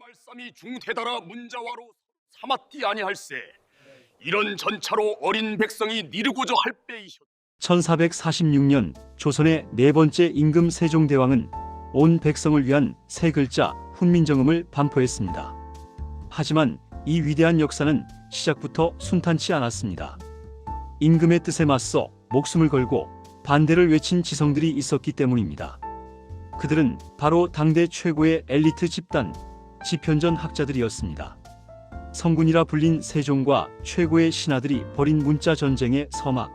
말씀이 중대다라 문자와로 삼았디 아니할세. 이런 전차로 어린 백성이 니르고자 할 빼이셨. 1446년 조선의 네 번째 임금 세종대왕은 온 백성을 위한 세 글자 훈민정음을 반포했습니다. 하지만 이 위대한 역사는 시작부터 순탄치 않았습니다. 임금의 뜻에 맞서 목숨을 걸고 반대를 외친 지성들이 있었기 때문입니다. 그들은 바로 당대 최고의 엘리트 집단, 지편전 학자들이었습니다. 성군이라 불린 세종과 최고의 신하들이 벌인 문자 전쟁의 서막.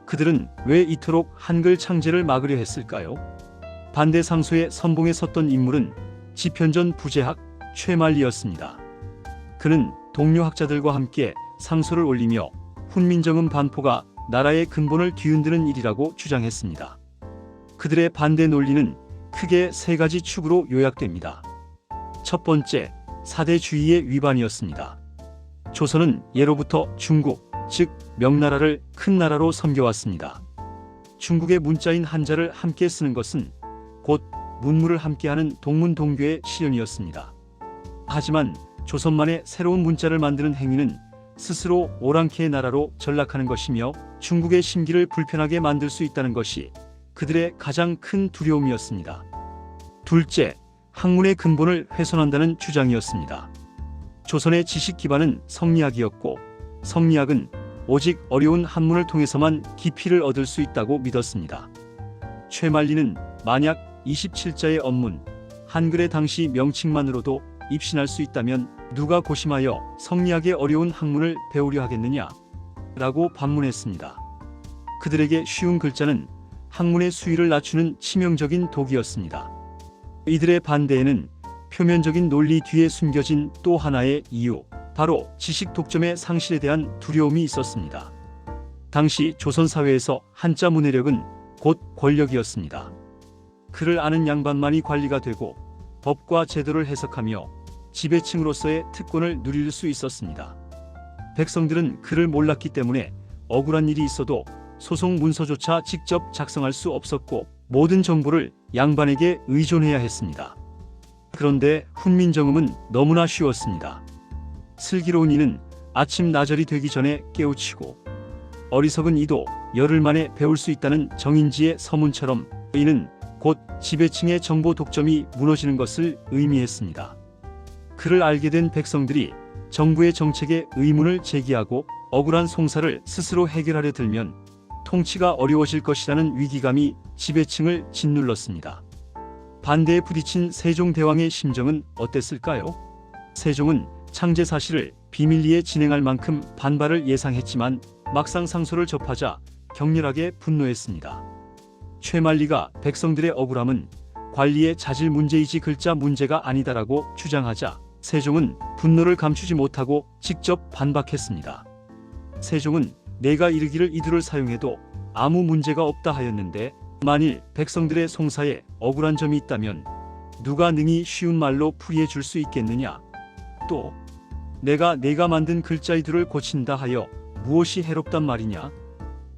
그들은 왜 이토록 한글 창제를 막으려 했을까요? 반대 상소의 선봉에 섰던 인물은 지편전 부제학 최만리였습니다. 그는 동료 학자들과 함께 상소를 올리며 훈민정음 반포가 나라의 근본을 뒤흔드는 일이라고 주장했습니다. 그들의 반대 논리는 크게 세 가지 축으로 요약됩니다. 첫 번째, 사대주의의 위반이었습니다. 조선은 예로부터 중국, 즉 명나라를 큰 나라로 섬겨왔습니다. 중국의 문자인 한자를 함께 쓰는 것은 곧 문무를 함께하는 동문동교의 실현이었습니다. 하지만 조선만의 새로운 문자를 만드는 행위는 스스로 오랑캐의 나라로 전락하는 것이며 중국의 심기를 불편하게 만들 수 있다는 것이 그들의 가장 큰 두려움이었습니다. 둘째, 학문의 근본을 훼손한다는 주장이었습니다. 조선의 지식 기반은 성리학이었고 성리학은 오직 어려운 한문을 통해서만 깊이를 얻을 수 있다고 믿었습니다. 최만리는 만약 27자의 언문, 한글의 당시 명칭만으로도 입신할 수 있다면 누가 고심하여 성리학의 어려운 학문을 배우려 하겠느냐? 라고 반문했습니다. 그들에게 쉬운 글자는 학문의 수위를 낮추는 치명적인 독이었습니다. 이들의 반대에는 표면적인 논리 뒤에 숨겨진 또 하나의 이유, 바로 지식 독점의 상실에 대한 두려움이 있었습니다. 당시 조선 사회에서 한자 문해력은 곧 권력이었습니다. 글을 아는 양반만이 관리가 되고 법과 제도를 해석하며 지배층으로서의 특권을 누릴 수 있었습니다. 백성들은 글을 몰랐기 때문에 억울한 일이 있어도 소송 문서조차 직접 작성할 수 없었고 모든 정보를 양반에게 의존해야 했습니다. 그런데 훈민정음은 너무나 쉬웠습니다. 슬기로운 이는 아침 나절이 되기 전에 깨우치고 어리석은 이도 열흘 만에 배울 수 있다는 정인지의 서문처럼 이는 곧 지배층의 정보 독점이 무너지는 것을 의미했습니다. 그를 알게 된 백성들이 정부의 정책에 의문을 제기하고 억울한 송사를 스스로 해결하려 들면 통치가 어려워질 것이라는 위기감이 지배층을 짓눌렀습니다. 반대에 부딪힌 세종대왕의 심정은 어땠을까요? 세종은 창제 사실을 비밀리에 진행할 만큼 반발을 예상했지만 막상 상소를 접하자 격렬하게 분노했습니다. 최만리가 백성들의 억울함은 관리의 자질 문제이지 글자 문제가 아니다라고 주장하자 세종은 분노를 감추지 못하고 직접 반박했습니다. 세종은 내가 이르기를 이들을 사용해도 아무 문제가 없다 하였는데 만일 백성들의 송사에 억울한 점이 있다면 누가 능히 쉬운 말로 풀이해 줄 수 있겠느냐? 또 내가 만든 글자이들을 고친다 하여 무엇이 해롭단 말이냐?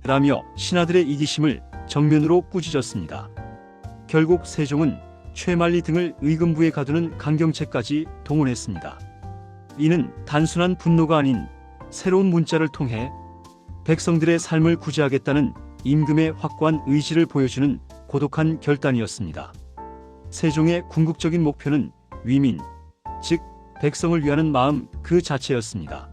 라며 신하들의 이기심을 정면으로 꾸짖었습니다. 결국 세종은 최만리 등을 의금부에 가두는 강경책까지 동원했습니다. 이는 단순한 분노가 아닌 새로운 문자를 통해 백성들의 삶을 구제하겠다는 임금의 확고한 의지를 보여주는 고독한 결단이었습니다. 세종의 궁극적인 목표는 위민, 즉 백성을 위하는 마음 그 자체였습니다.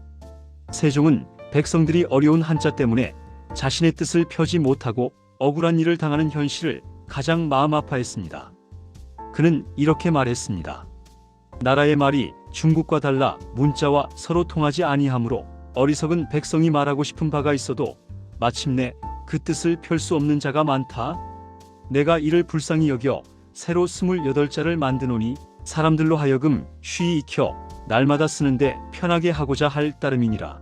세종은 백성들이 어려운 한자 때문에 자신의 뜻을 펴지 못하고 억울한 일을 당하는 현실을 가장 마음 아파했습니다. 그는 이렇게 말했습니다. 나라의 말이 중국과 달라 문자와 서로 통하지 아니하므로 어리석은 백성이 말하고 싶은 바가 있어도 마침내 그 뜻을 펼 수 없는 자가 많다. 내가 이를 불쌍히 여겨 새로 28자를 만드노니 사람들로 하여금 쉬이 익혀 날마다 쓰는데 편하게 하고자 할 따름이니라.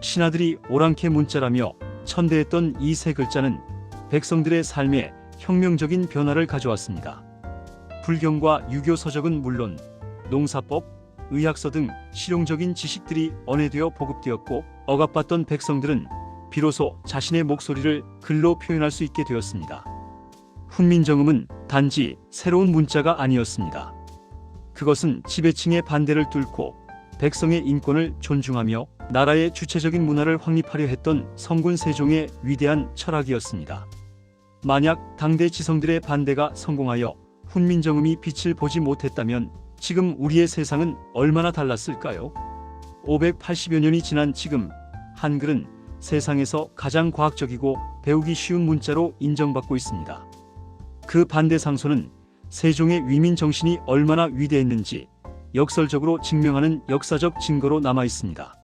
신하들이 오랑캐 문자라며 천대했던 이 세 글자는 백성들의 삶에 혁명적인 변화를 가져왔습니다. 불경과 유교 서적은 물론 농사법, 의학서 등 실용적인 지식들이 언해되어 보급되었고 억압받던 백성들은 비로소 자신의 목소리를 글로 표현할 수 있게 되었습니다. 훈민정음은 단지 새로운 문자가 아니었습니다. 그것은 지배층의 반대를 뚫고 백성의 인권을 존중하며 나라의 주체적인 문화를 확립하려 했던 성군 세종의 위대한 철학이었습니다. 만약 당대 지성들의 반대가 성공하여 훈민정음이 빛을 보지 못했다면 지금 우리의 세상은 얼마나 달랐을까요? 580여 년이 지난 지금 한글은 세상에서 가장 과학적이고 배우기 쉬운 문자로 인정받고 있습니다. 그 반대 상소는 세종의 위민 정신이 얼마나 위대했는지 역설적으로 증명하는 역사적 증거로 남아 있습니다.